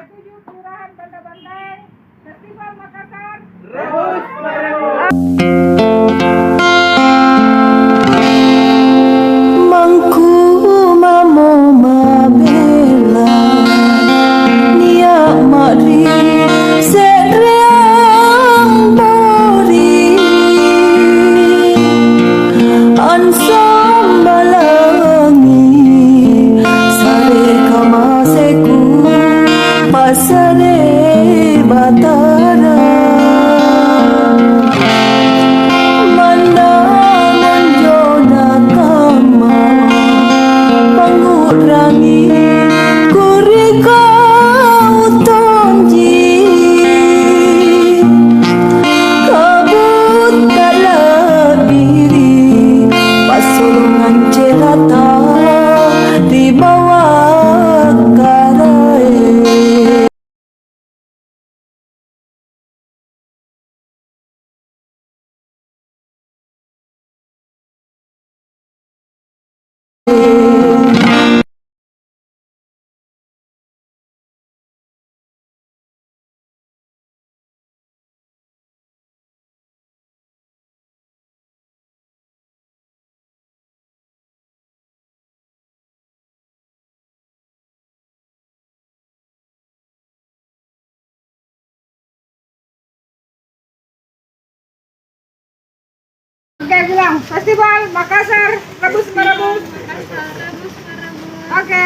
7 Kelurahan Banda Banteng, Festival Makassar. Rebus merebus. Mangku mamo mabela nia mari sedreang bori ansam balangi sare kamaseku pasare batara di bawah karai. Oke, bilang Festival Makassar Rebus merebus. Oke.